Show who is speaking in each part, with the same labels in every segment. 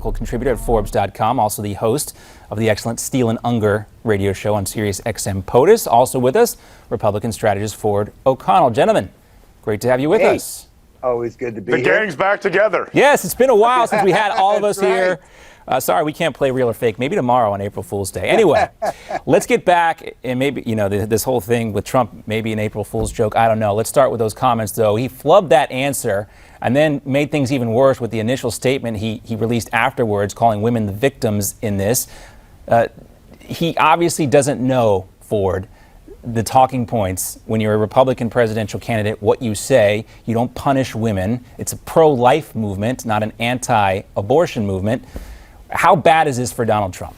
Speaker 1: political contributor at Forbes.com, also the host of the excellent Steele Ungar radio show on SiriusXM POTUS. Also with us, Republican strategist Ford O'Connell. Gentlemen, great to have you with us.
Speaker 2: Always good to be
Speaker 3: here.
Speaker 2: The
Speaker 3: gang's back together.
Speaker 1: Yes, it's been a while since we had all of us
Speaker 2: right.
Speaker 1: here. Sorry, we can't play real or fake. Maybe tomorrow on April Fool's Day. Anyway, let's get back, and maybe, this whole thing with Trump, maybe an April Fool's joke. I don't know. Let's start with those comments, though. He flubbed that answer and then made things even worse with the initial statement he released afterwards, calling women the victims in this. He obviously doesn't know, Ford, the talking points when you're a Republican presidential candidate, what you say. You don't punish women. It's a pro-life movement, not an anti-abortion movement. How bad is this for Donald Trump?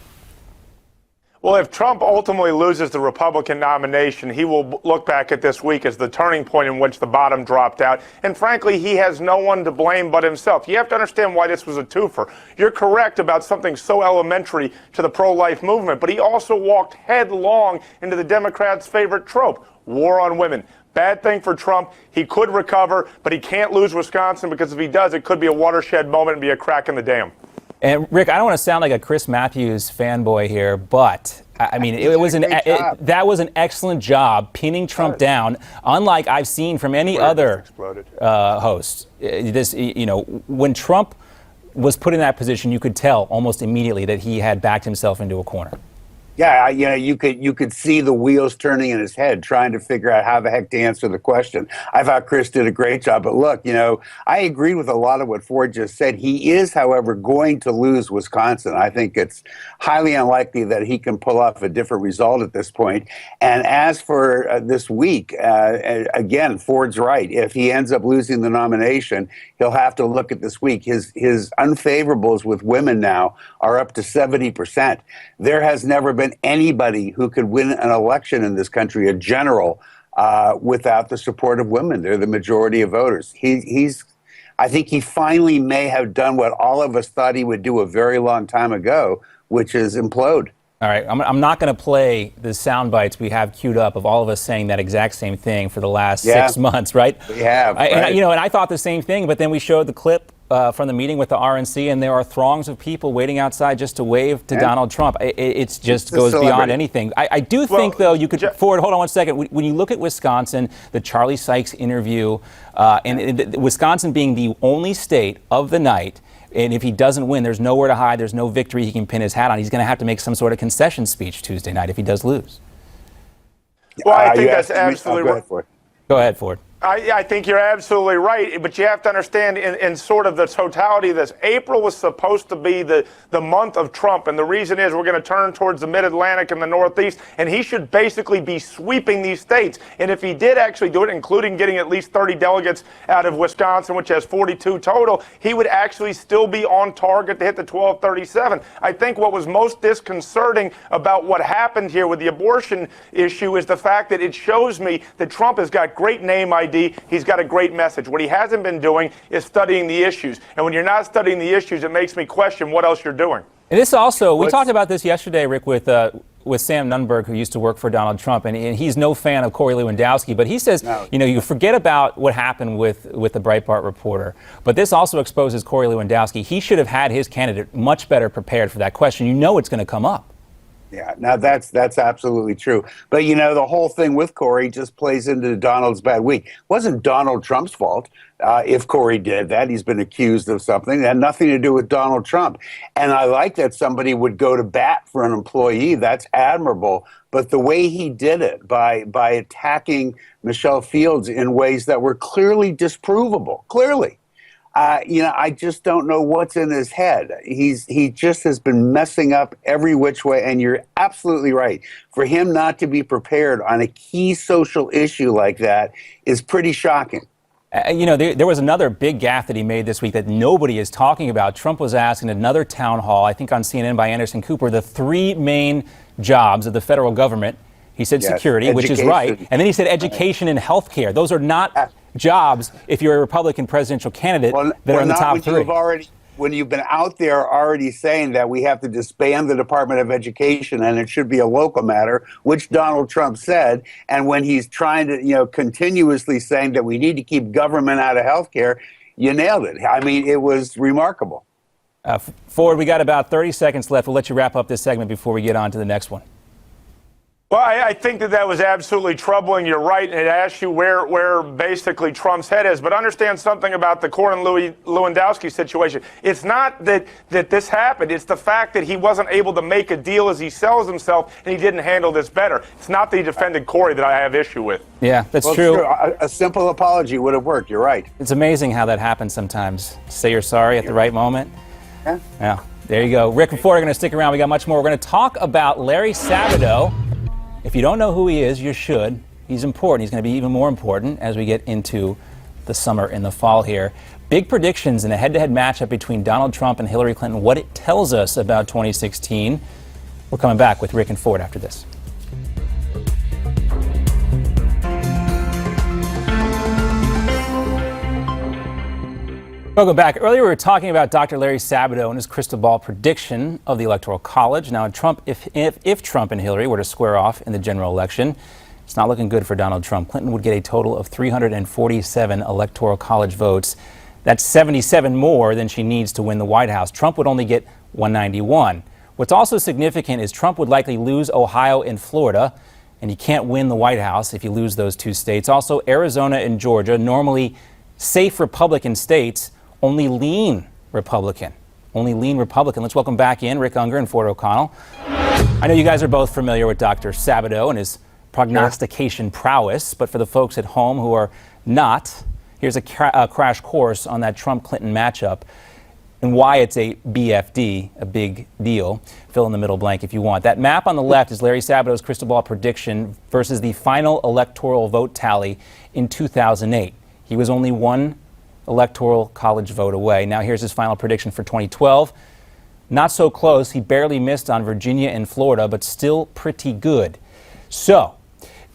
Speaker 3: Well, if Trump ultimately loses the Republican nomination, he will look back at this week as the turning point in which the bottom dropped out. And frankly, he has no one to blame but himself. You have to understand why this was a twofer. You're correct about something so elementary to the pro-life movement, but he also walked headlong into the Democrats' favorite trope, war on women. Bad thing for Trump. He could recover, but he can't lose Wisconsin, because if he does, it could be a watershed moment and be a crack in the dam. And
Speaker 1: Rick, I don't want to sound like a Chris Matthews fanboy here, but I mean, that was an excellent job pinning Trump down, unlike I've seen from any other host. When Trump was put in that position, you could tell almost immediately that he had backed himself into a corner.
Speaker 2: Yeah, you could see the wheels turning in his head, trying to figure out how the heck to answer the question. I thought Chris did a great job. But look, I agree with a lot of what Ford just said. He is, however, going to lose Wisconsin. I think it's highly unlikely that he can pull off a different result at this point. And as for this week, again, Ford's right. If he ends up losing the nomination, he'll have to look at this week. His unfavorables with women now are up to 70%. There has never been anybody who could win an election in this country, a general, without the support of women. They're the majority of voters. I think he finally may have done what all of us thought he would do a very long time ago, which is implode.
Speaker 1: All right, I'm not going to play the sound bites we have queued up of all of us saying that exact same thing for the last 6 months, right?
Speaker 2: We have. Right.
Speaker 1: And I thought the same thing, but then we showed the clip from the meeting with the RNC, and there are throngs of people waiting outside just to wave to Donald Trump. It just goes beyond anything. I do think, though, you could, Ford, hold on one second. When you look at Wisconsin, the Charlie Sykes interview, and Wisconsin being the only state of the night, and if he doesn't win, there's nowhere to hide, there's no victory he can pin his hat on. He's going to have to make some sort of concession speech Tuesday night if he does lose.
Speaker 3: Well, I think that's absolutely right.
Speaker 1: Go ahead, Ford.
Speaker 3: I think you're absolutely right, but you have to understand in sort of the totality of this, April was supposed to be the month of Trump, and the reason is we're going to turn towards the Mid-Atlantic and the Northeast, and he should basically be sweeping these states. And if he did actually do it, including getting at least 30 delegates out of Wisconsin, which has 42 total, he would actually still be on target to hit the 1237. I think what was most disconcerting about what happened here with the abortion issue is the fact that it shows me that Trump has got great name ID. He's got a great message. What he hasn't been doing is studying the issues. And when you're not studying the issues, it makes me question what else you're doing.
Speaker 1: And this also, we talked about this yesterday, Rick, with Sam Nunberg, who used to work for Donald Trump, and he's no fan of Corey Lewandowski, but he says, you forget about what happened with the Breitbart reporter, but this also exposes Corey Lewandowski. He should have had his candidate much better prepared for that question. You know it's going to come up.
Speaker 2: Yeah, now that's absolutely true. But, the whole thing with Corey just plays into Donald's bad week. It wasn't Donald Trump's fault if Corey did that. He's been accused of something. It had nothing to do with Donald Trump. And I like that somebody would go to bat for an employee. That's admirable. But the way he did it, by attacking Michelle Fields in ways that were clearly disprovable, I just don't know what's in his head. He just has been messing up every which way. And you're absolutely right. For him not to be prepared on a key social issue like that is pretty shocking.
Speaker 1: There was another big gaffe that he made this week that nobody is talking about. Trump was asked in another town hall, I think on CNN by Anderson Cooper, the three main jobs of the federal government. He said security, which is right. And then he said education and health care. Those are not jobs, if you're a Republican presidential candidate, that are in the top three.
Speaker 2: When you've been out there already saying that we have to disband the Department of Education and it should be a local matter, which Donald Trump said, and when he's trying to, continuously saying that we need to keep government out of health care, you nailed it. I mean, it was remarkable.
Speaker 1: Ford, we got about 30 seconds left. We'll let you wrap up this segment before we get on to the next one.
Speaker 3: Well, I think that was absolutely troubling. You're right, and it asks you where basically Trump's head is. But understand something about the Lewandowski situation. It's not that this happened. It's the fact that he wasn't able to make a deal as he sells himself, and he didn't handle this better. It's not that he defended Corey that I have issue with.
Speaker 1: Yeah, that's true.
Speaker 2: A simple apology would have worked. You're right.
Speaker 1: It's amazing how that happens sometimes. Say you're sorry at the right moment. Yeah. There you go. Rick and Ford are going to stick around. We got much more. We're going to talk about Larry Sabato. If you don't know who he is, you should. He's important. He's going to be even more important as we get into the summer and the fall here. Big predictions in a head-to-head matchup between Donald Trump and Hillary Clinton. What it tells us about 2016. We're coming back with Rick and Ford after this. Welcome back. Earlier we were talking about Dr. Larry Sabato and his crystal ball prediction of the Electoral College. Now, if Trump and Hillary were to square off in the general election, it's not looking good for Donald Trump. Clinton would get a total of 347 Electoral College votes. That's 77 more than she needs to win the White House. Trump would only get 191. What's also significant is Trump would likely lose Ohio and Florida, and you can't win the White House if you lose those two states. Also, Arizona and Georgia, normally safe Republican states, only lean Republican. Let's welcome back in Rick Ungar and Ford O'Connell. I know you guys are both familiar with Dr. Sabato and his prognostication prowess, but for the folks at home who are not, here's a crash course on that Trump-Clinton matchup and why it's a BFD, a big deal. Fill in the middle blank if you want. That map on the left is Larry Sabato's crystal ball prediction versus the final electoral vote tally in 2008. He was only one Electoral College vote away. Now here's his final prediction for 2012. Not so close. He barely missed on Virginia and Florida, but still pretty good. So,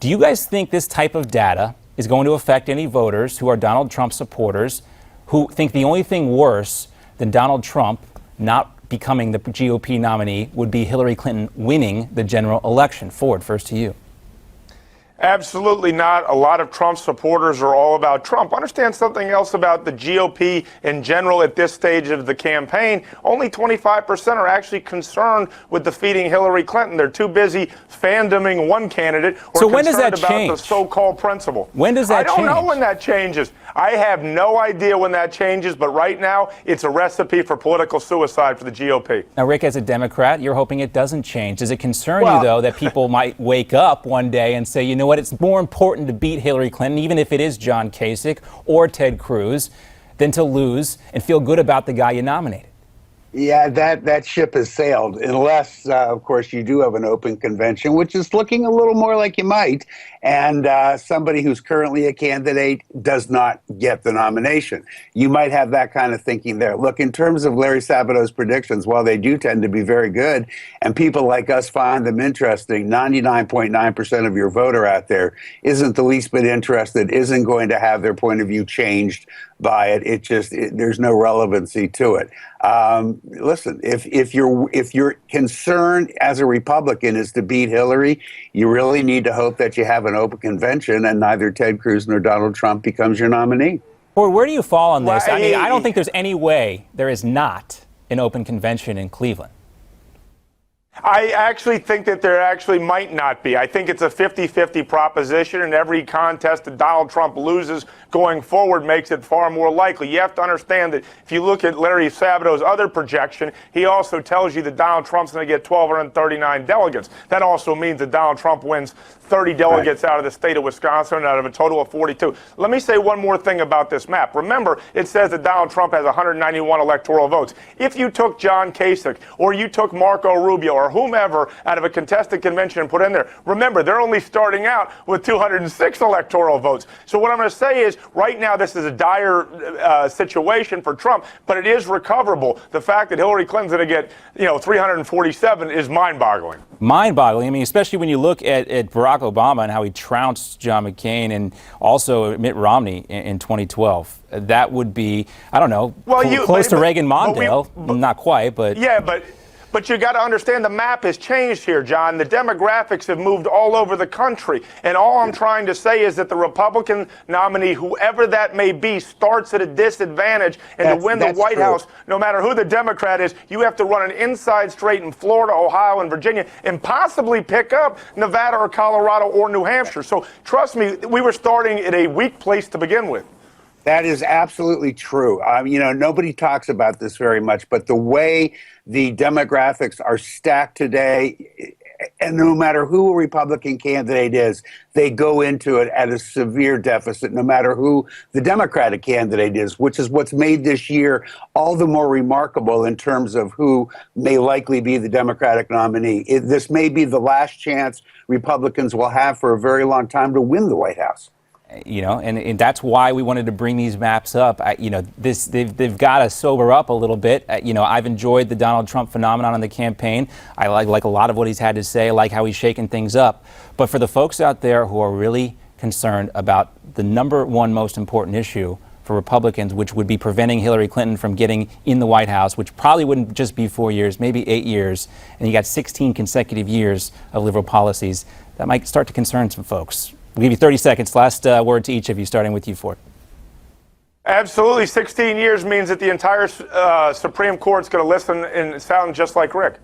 Speaker 1: do you guys think this type of data is going to affect any voters who are Donald Trump supporters who think the only thing worse than Donald Trump not becoming the GOP nominee would be Hillary Clinton winning the general election? Ford, first to you.
Speaker 3: Absolutely not. A lot of Trump supporters are all about Trump. Understand something else about the GOP in general at this stage of the campaign. Only 25% are actually concerned with defeating Hillary Clinton. They're too busy fandoming one candidate or
Speaker 1: so when does that
Speaker 3: about
Speaker 1: change?
Speaker 3: The so-called principle.
Speaker 1: When does that change?
Speaker 3: I don't know when that changes. I have no idea when that changes, but right now it's a recipe for political suicide for the GOP.
Speaker 1: Now, Rick, as a Democrat, you're hoping it doesn't change. Does it concern you, though, that people might wake up one day and say, you know what, it's more important to beat Hillary Clinton, even if it is John Kasich or Ted Cruz, than to lose and feel good about the guy you nominated?
Speaker 2: Yeah, that ship has sailed, unless, of course, you do have an open convention, which is looking a little more like you might, and somebody who's currently a candidate does not get the nomination. You might have that kind of thinking there. Look, in terms of Larry Sabato's predictions, while they do tend to be very good, and people like us find them interesting, 99.9% of your voter out there isn't the least bit interested, isn't going to have their point of view changed by it. There's no relevancy to it. Listen, if your concern as a Republican is to beat Hillary, you really need to hope that you have an open convention and neither Ted Cruz nor Donald Trump becomes your nominee.
Speaker 1: Or where do you fall on this? I mean, I don't think there's any way there is not an open convention in Cleveland.
Speaker 3: I actually think that there actually might not be. I think it's a 50-50 proposition, and every contest that Donald Trump loses going forward makes it far more likely. You have to understand that if you look at Larry Sabato's other projection, he also tells you that Donald Trump's going to get 1,239 delegates. That also means that Donald Trump wins 30 delegates out of the state of Wisconsin out of a total of 42. Let me say one more thing about this map. Remember, it says that Donald Trump has 191 electoral votes. If you took John Kasich or you took Marco Rubio or whomever out of a contested convention and put in there, remember, they're only starting out with 206 electoral votes. So what I'm going to say is, right now this is a dire situation for Trump, but it is recoverable. The fact that Hillary Clinton's going to get 347 is mind-boggling.
Speaker 1: Mind-boggling. I mean, especially when you look at Barack Obama and how he trounced John McCain and also Mitt Romney in 2012. That would be, I don't know, close to Reagan Mondale. Not quite, but...
Speaker 3: Yeah, But you got to understand the map has changed here, John. The demographics have moved all over the country. And all I'm trying to say is that the Republican nominee, whoever that may be, starts at a disadvantage. And to win the White House, no matter who the Democrat is, you have to run an inside straight in Florida, Ohio, and Virginia, and possibly pick up Nevada or Colorado or New Hampshire. So trust me, we were starting at a weak place to begin with.
Speaker 2: That is absolutely true. Nobody talks about this very much, but the way the demographics are stacked today, and no matter who a Republican candidate is, they go into it at a severe deficit, no matter who the Democratic candidate is, which is what's made this year all the more remarkable in terms of who may likely be the Democratic nominee. This may be the last chance Republicans will have for a very long time to win the White House.
Speaker 1: And that's why we wanted to bring these maps up. They've got to sober up a little bit. I've enjoyed the Donald Trump phenomenon in the campaign. I like a lot of what he's had to say. I like how he's shaking things up. But for the folks out there who are really concerned about the number one most important issue for Republicans, which would be preventing Hillary Clinton from getting in the White House, which probably wouldn't just be 4 years, maybe 8 years, and you got 16 consecutive years of liberal policies, that might start to concern some folks. We'll give you 30 seconds. Last word to each of you, starting with you, Ford.
Speaker 3: Absolutely. 16 years means that the entire Supreme Court's going to listen and sound just like Rick.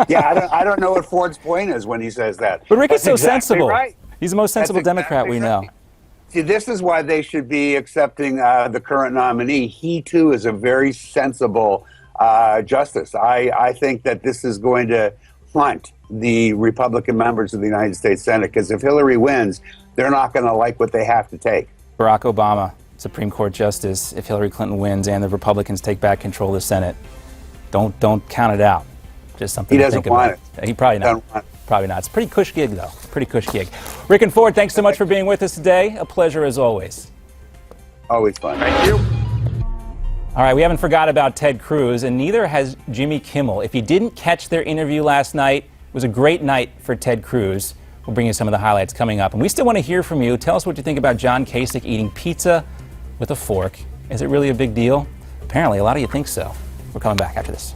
Speaker 2: Yeah, I don't know what Ford's point is when he says that.
Speaker 1: But Rick is so
Speaker 2: exactly
Speaker 1: sensible.
Speaker 2: Right.
Speaker 1: He's the most sensible Democrat we know.
Speaker 2: See, this is why they should be accepting the current nominee. He, too, is a very sensible justice. I think that this is going to haunt the Republican members of the United States Senate, because if Hillary wins, they're not going to like what they have to take.
Speaker 1: Barack Obama, Supreme Court Justice, if Hillary Clinton wins and the Republicans take back control of the Senate, don't count it out. Just something to think about. He doesn't want it. He probably not. Probably not. It's a pretty cush gig, though. Pretty cush gig. Rick and Ford, thanks so much for being with us today. A pleasure as always.
Speaker 2: Always fun.
Speaker 3: Thank you.
Speaker 1: All right, we haven't forgot about Ted Cruz, and neither has Jimmy Kimmel. If you didn't catch their interview last night, it was a great night for Ted Cruz. We'll bring you some of the highlights coming up. And we still want to hear from you. Tell us what you think about John Kasich eating pizza with a fork. Is it really a big deal? Apparently, a lot of you think so. We're coming back after this.